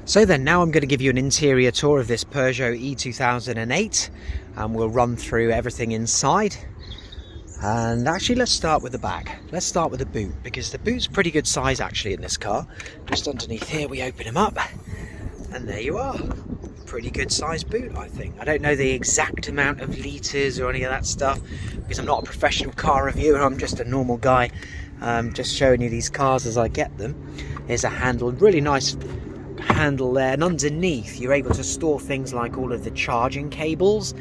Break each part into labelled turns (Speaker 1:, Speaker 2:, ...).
Speaker 1: So then, now I'm going to give you an interior tour of this Peugeot e-2008, and we'll run through everything inside. And actually, let's start with the back. Let's start with the boot, because the boot's pretty good size actually in this car. Just underneath here, we open him up, and there you are. Pretty good size boot, I think. I don't know the exact amount of litres or any of that stuff, because I'm not a professional car reviewer. I'm just a normal guy, just showing you these cars as I get them. Here's a handle, really nice handle there, and underneath you're able to store things like all of the charging cables,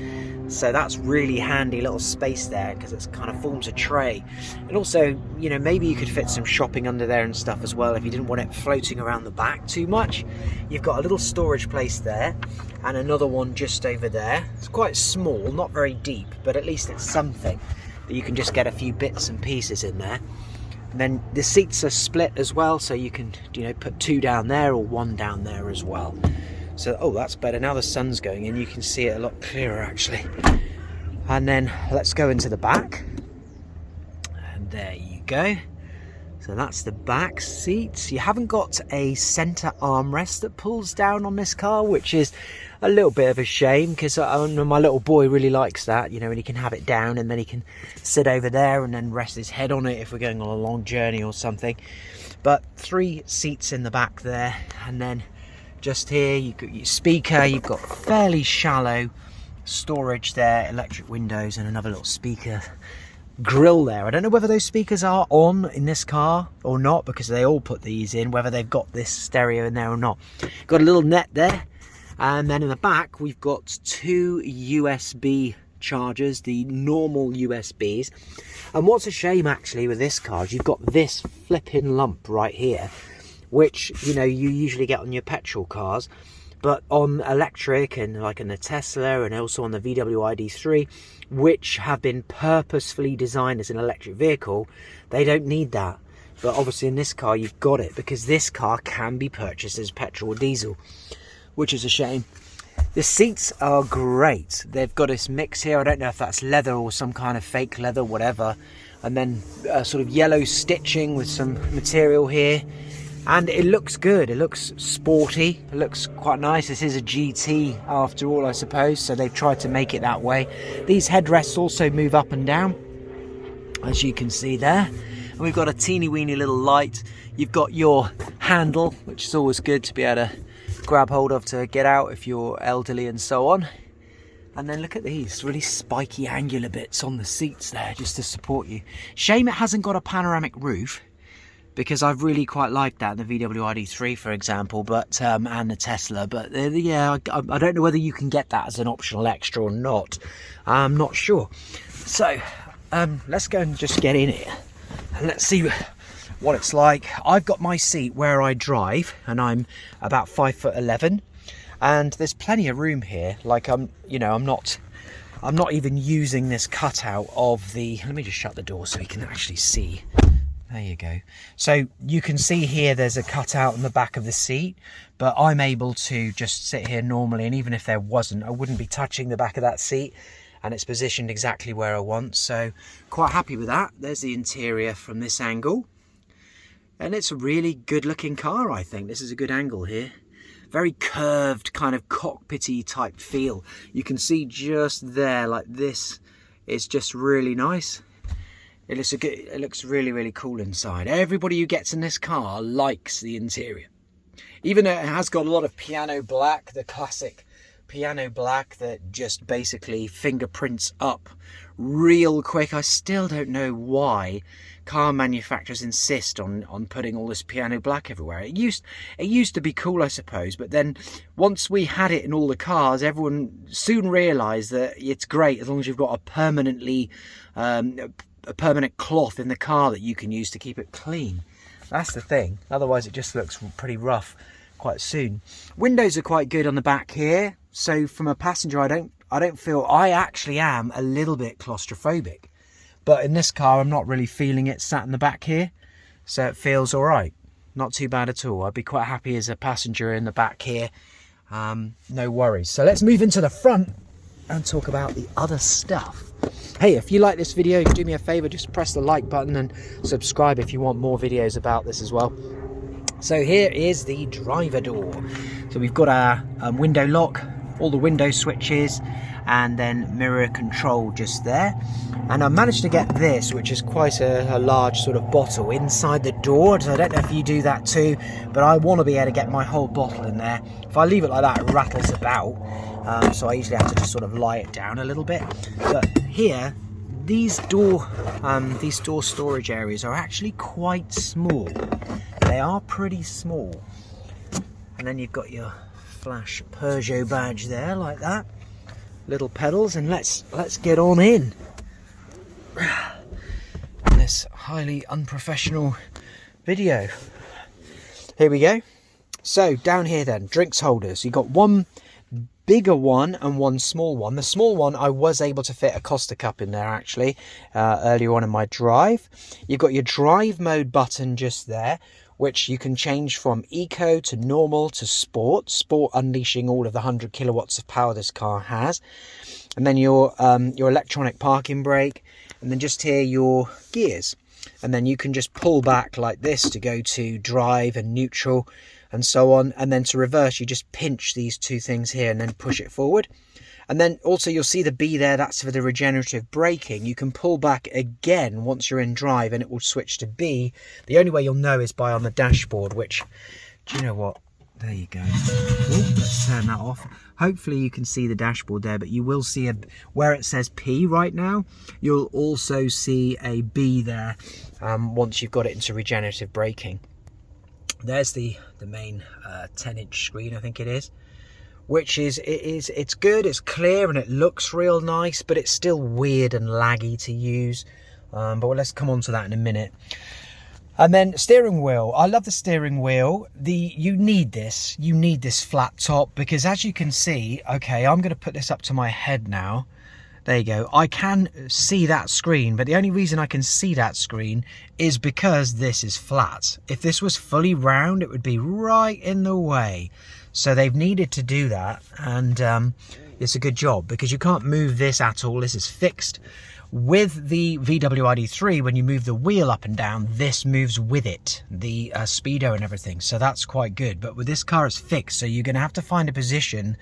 Speaker 1: so that's really handy little space there, because it kind of forms a tray. And also, you know, maybe you could fit some shopping under there and stuff as well if you didn't want it floating around the back too much. You've got a little storage place there, and another one just over there. It's quite small, not very deep, but at least it's something that you can just get a few bits and pieces in there. And then the seats are split as well, so you can, you know, put two down there or one down there as well. So, oh, that's better. Now the sun's going in, you can see it a lot clearer actually. And then let's go into the back. And there you go. So that's the back seats. You haven't got a centre armrest that pulls down on this car, which is a little bit of a shame, because my little boy really likes that, you know, and he can have it down and then he can sit over there and then rest his head on it if we're going on a long journey or something. But 3 seats in the back there, and then just here you've got your speaker. You've got fairly shallow storage there, electric windows, and another little speaker grill there. I don't know whether those speakers are on in this car or not, because they all put these in, whether they've got this stereo in there or not. Got a little net there, and then in the back we've got 2 USB chargers, the normal USBs. And what's a shame actually with this car is you've got this flipping lump right here, which, you know, you usually get on your petrol cars, but on electric and like in the Tesla and also on the VW ID3, which have been purposefully designed as an electric vehicle, they don't need that. But obviously in this car you've got it, because this car can be purchased as petrol or diesel, which is a shame. The seats are great. They've got this mix here. I don't know if that's leather or some kind of fake leather, whatever. And then sort of yellow stitching with some material here. And it looks good. It looks sporty. It looks quite nice. This is a GT after all, I suppose, so they've tried to make it that way. These headrests also move up and down, as you can see there. And we've got a teeny weeny little light. You've got your handle, which is always good to be able to grab hold of to get out if you're elderly and so on. And then look at these really spiky angular bits on the seats there, just to support you. Shame it hasn't got a panoramic roof, because I've really quite liked that in the VW ID3, for example, but and the Tesla. But yeah, I don't know whether you can get that as an optional extra or not. I'm not sure. So let's go and just get in here and let's see what it's like. I've got my seat where I drive, and I'm about 5'11", and there's plenty of room here. Like I'm not even using this cutout of the. Let me just shut the door so you can actually see. There you go. So you can see here there's a cutout in the back of the seat, but I'm able to just sit here normally, and even if there wasn't, I wouldn't be touching the back of that seat, and it's positioned exactly where I want. So quite happy with that. There's the interior from this angle, and it's a really good looking car. I think this is a good angle here. Very curved, kind of cockpity type feel. You can see just there, like this, it's just really nice. It looks really, really cool inside. Everybody who gets in this car likes the interior. Even though it has got a lot of piano black, the classic piano black that just basically fingerprints up real quick. I still don't know why car manufacturers insist on putting all this piano black everywhere. It used to be cool, I suppose, but then once we had it in all the cars, everyone soon realised that it's great as long as you've got a permanent cloth in the car that you can use to keep it clean. That's the thing. Otherwise it just looks pretty rough quite soon. Windows are quite good on the back here, so from a passenger I don't feel. I actually am a little bit claustrophobic, but in this car I'm not really feeling it sat in the back here, so it feels all right. Not too bad at all. I'd be quite happy as a passenger in the back here. No worries. So let's move into the front and talk about the other stuff. Hey, if you like this video, do me a favor, just press the like button and subscribe if you want more videos about this as well. So here is the driver door. So we've got our window lock, all the window switches, and then mirror control just there. And I managed to get this, which is quite a large sort of bottle, inside the door. So I don't know if you do that too, but I want to be able to get my whole bottle in there. If I leave it like that, it rattles about. So I usually have to just sort of lie it down a little bit. But here, these door storage areas are actually quite small. They are pretty small. And then you've got your flash Peugeot badge there, like that. Little pedals, and let's get on in. This highly unprofessional video. Here we go. So down here then, drinks holders. You've got one bigger one and one small one. The small one, I was able to fit a Costa cup in there actually earlier on in my drive. You've got your drive mode button just there, which you can change from eco to normal to sport. Sport unleashing all of the 100 kilowatts of power this car has. And then your electronic parking brake, and then just here your gears. And then you can just pull back like this to go to drive and neutral and so on. And then to reverse, you just pinch these two things here and then push it forward. And then also you'll see the B there, that's for the regenerative braking. You can pull back again once you're in drive and it will switch to B. The only way you'll know is by on the dashboard, which, do you know what? There you go. Ooh, let's turn that off. Hopefully you can see the dashboard there, but you will see where it says P right now, you'll also see a B there once you've got it into regenerative braking. There's the main 10-inch screen, I think it is. Which it's good, it's clear, and it looks real nice, but it's still weird and laggy to use. But let's come on to that in a minute. And then steering wheel. I love the steering wheel. You need this flat top, because as you can see, okay, I'm going to put this up to my head now. There you go. I can see that screen, but the only reason I can see that screen is because this is flat. If this was fully round, it would be right in the way. So they've needed to do that, and it's a good job, because you can't move this at all. This is fixed. With the VW ID3, when you move the wheel up and down, this moves with it, the speedo and everything. So that's quite good. But with this car, it's fixed. So you're going to have to find a position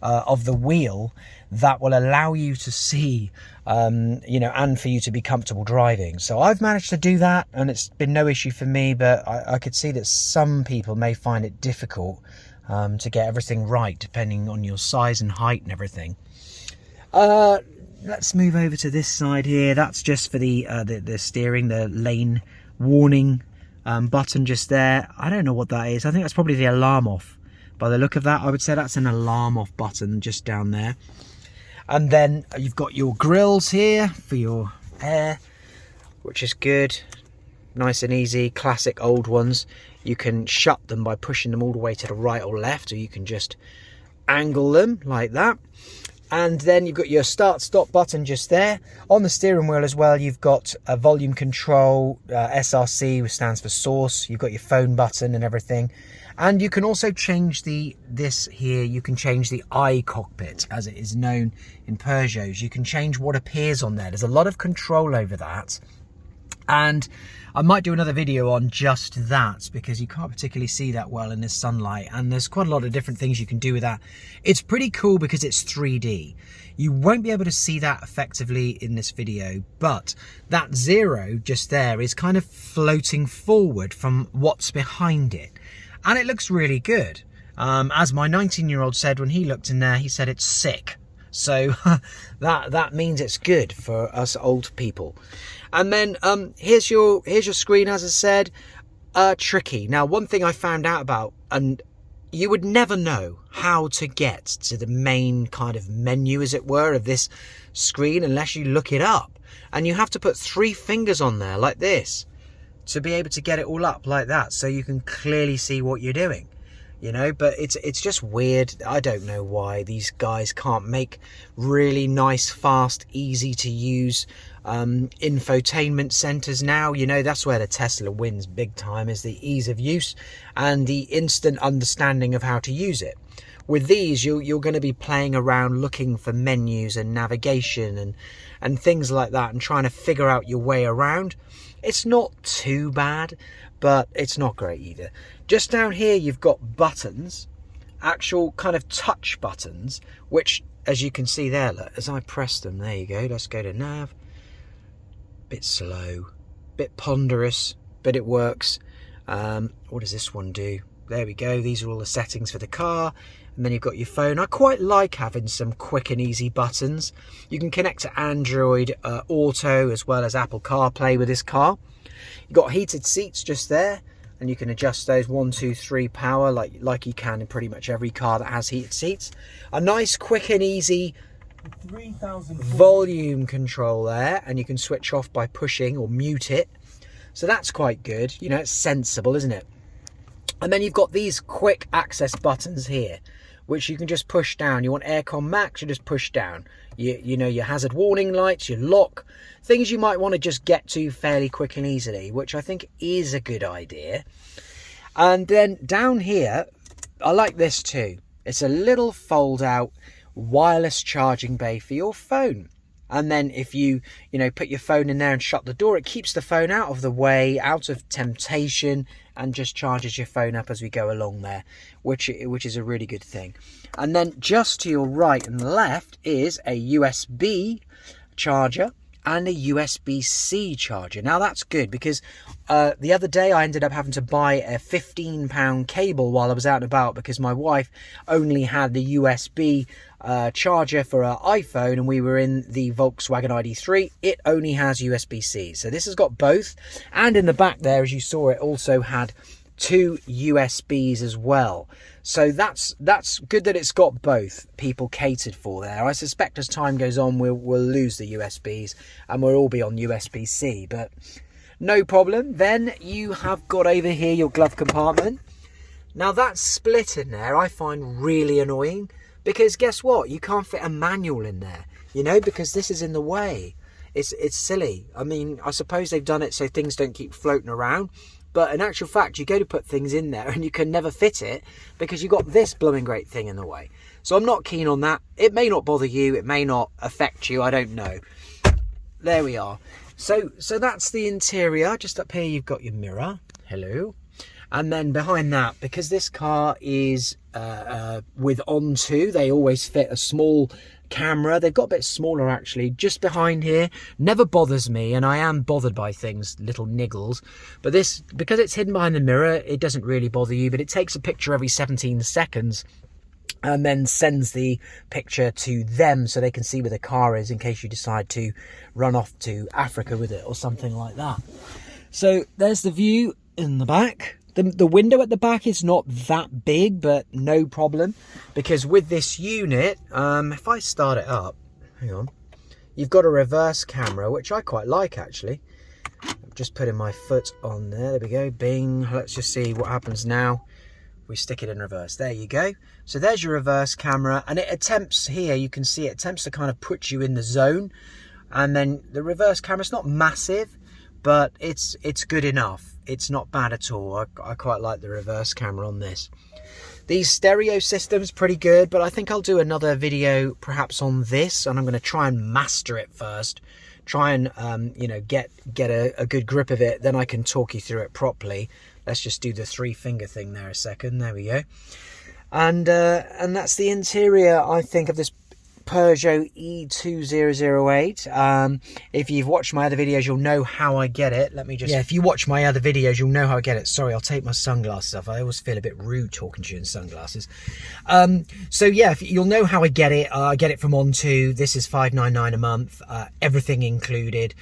Speaker 1: of the wheel that will allow you to see, and for you to be comfortable driving. So I've managed to do that, and it's been no issue for me, but I could see that some people may find it difficult to get everything right, depending on your size and height and everything. Let's move over to this side here. That's just for the steering, the lane warning button just there. I don't know what that is. I think that's probably the alarm off. By the look of that, I would say that's an alarm off button just down there. And then you've got your grills here for your air, which is good. Nice and easy, classic old ones. You can shut them by pushing them all the way to the right or left, or you can just angle them like that. And then you've got your start stop button just there. On the steering wheel as well, you've got a volume control, SRC, which stands for source. You've got your phone button and everything. And you can also change this here, you can change the iCockpit, as it is known in Peugeots. You can change what appears on there. There's a lot of control over that. And I might do another video on just that, because you can't particularly see that well in the sunlight, and there's quite a lot of different things you can do with that. It's pretty cool because it's 3D. You won't be able to see that effectively in this video, but that 0 just there is kind of floating forward from what's behind it, and it looks really good. As my 19-year-old said when he looked in there, he said it's sick. So that means it's good for us old people. And then here's your screen, as I said. Tricky. Now, one thing I found out about, and you would never know how to get to the main kind of menu, as it were, of this screen unless you look it up. And you have to put 3 fingers on there like this to be able to get it all up like that, so you can clearly see what you're doing. But it's just weird. I don't know why these guys can't make really nice, fast, easy to use infotainment centers now. That's where the Tesla wins big time, is the ease of use and the instant understanding of how to use it. With these, you're going to be playing around looking for menus and navigation and things like that, and trying to figure out your way around. It's not too bad, but it's not great either. Just down here you've got buttons, actual kind of touch buttons, which as you can see there, look, as I press them, there you go, let's go to nav. Bit slow, bit ponderous, but it works. What does this one do? There we go, these are all the settings for the car. And then you've got your phone. I quite like having some quick and easy buttons. You can connect to Android Auto as well as Apple CarPlay with this car. You've got heated seats just there, and you can adjust those 1, 2, 3 power like you can in pretty much every car that has heated seats. A nice quick and easy volume control there, and you can switch off by pushing or mute it. So that's quite good. You know, it's sensible, isn't it? And then you've got these quick access buttons here, which you can just push down. You want aircon max, you just push down. You know, your hazard warning lights, your lock, things you might want to just get to fairly quick and easily, which I think is a good idea. And then down here, I like this too. It's a little fold out wireless charging bay for your phone. And then if you put your phone in there and shut the door, it keeps the phone out of the way, out of temptation, and just charges your phone up as we go along there, which is a really good thing. And then just to your right and left is a USB charger and a USB-C charger. Now that's good, because the other day I ended up having to buy a £15 cable while I was out and about, because my wife only had the USB charger for her iPhone, and we were in the Volkswagen ID3. It only has USB-C, so this has got both. And in the back there, as you saw, it also had 2 USBs as well. So that's good that it's got both people catered for there. I suspect as time goes on we'll lose the USBs and we'll all be on USB-C, but no problem. Then you have got over here your glove compartment. Now that split in there I find really annoying, because guess what? You can't fit a manual in there, you know, because this is in the way. It's silly. I mean, I suppose they've done it so things don't keep floating around. But in actual fact, you go to put things in there and you can never fit it because you've got this blooming great thing in the way. So I'm not keen on that. It may not bother you. It may not affect you. I don't know. There we are. So that's the interior. Just up here, you've got your mirror. Hello. And then behind that, because this car is with Onto, they always fit a small camera. They've got a bit smaller actually just behind here. Never bothers me, and I am bothered by things, little niggles, but this, because it's hidden behind the mirror, it doesn't really bother you. But it takes a picture every 17 seconds and then sends the picture to them so they can see where the car is in case you decide to run off to Africa with it or something like that. So there's the view in the back. The window at the back is not that big, but no problem, because with this unit, if I start it up, hang on, you've got a reverse camera, which I quite like actually. I'm just putting my foot on there. There we go. Bing. Let's just see what happens now. We stick it in reverse. There you go. So there's your reverse camera, and it attempts here, you can see it attempts to kind of put you in the zone. And then the reverse camera's not massive, but it's good enough. It's not bad at all. I quite like the reverse camera on this. The stereo system's pretty good, but I think I'll do another video perhaps on this, and I'm going to try and master it first. Try and get a good grip of it, then I can talk you through it properly. Let's just do the 3-finger thing there a second. There we go. And that's the interior, I think, of this Peugeot e-2008. If you've watched my other videos, you'll know how I get it. If you watch my other videos, you'll know how I get it. Sorry, I'll take my sunglasses off. I always feel a bit rude talking to you in sunglasses. So yeah, you'll know how I get it. I get it from Onto. This is $5.99 a month, everything included,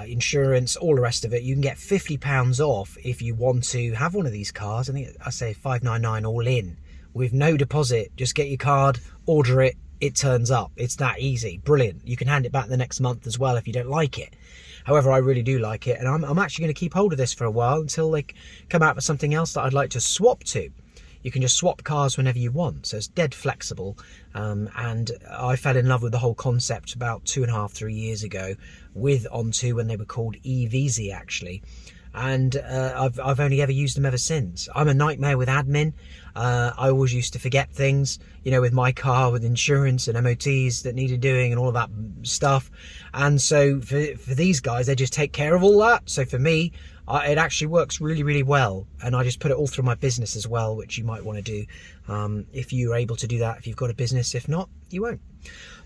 Speaker 1: insurance, all the rest of it. You can get £50 off if you want to have one of these cars. I think I say $5.99 all in, with no deposit. Just get your card, order it, it turns up. It's that easy. Brilliant. You can hand it back the next month as well if you don't like it. However, I really do like it, and I'm actually going to keep hold of this for a while until they come out with something else that I'd like to swap to. You can just swap cars whenever you want, so it's dead flexible. And I fell in love with the whole concept about 2.5-3 years ago with Onto, when they were called e-2008 actually. And I've only ever used them ever since. I'm a nightmare with admin. I always used to forget things, you know, with my car, with insurance and MOTs that needed doing and all of that stuff. And so for these guys, they just take care of all that. So for me, it actually works really, really well, and I just put it all through my business as well, which you might want to do if you're able to do that, if you've got a business. If not, you won't.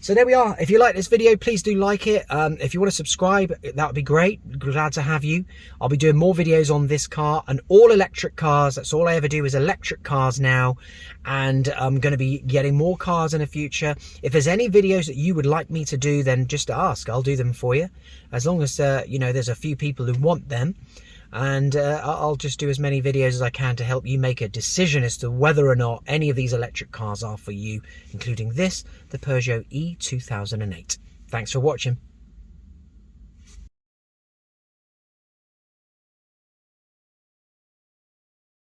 Speaker 1: So there we are. If you like this video, please do like it. If you want to subscribe, that would be great. Glad to have you. I'll be doing more videos on this car and all electric cars. That's all I ever do is electric cars now, and I'm going to be getting more cars in the future. If there's any videos that you would like me to do, then just ask. I'll do them for you, as long as you know, there's a few people who want them. And I'll just do as many videos as I can to help you make a decision as to whether or not any of these electric cars are for you, including this, the Peugeot e-2008. Thanks for watching.